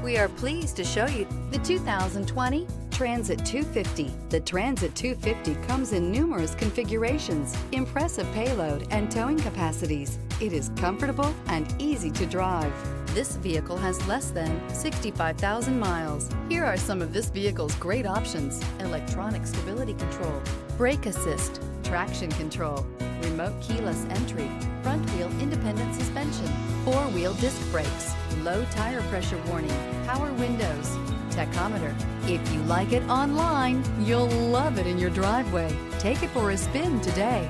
We are pleased to show you the 2020 Transit 250. The Transit 250 comes in numerous configurations, impressive payload, and towing capacities. It is comfortable and easy to drive. This vehicle has less than 65,000 miles. Here are some of this vehicle's great options: electronic stability control, brake assist, traction control, remote keyless entry, front wheel independent suspension, four-wheel disc brakes, low tire pressure warning, power windows, tachometer. If you like it online, you'll love it in your driveway. Take it for a spin today.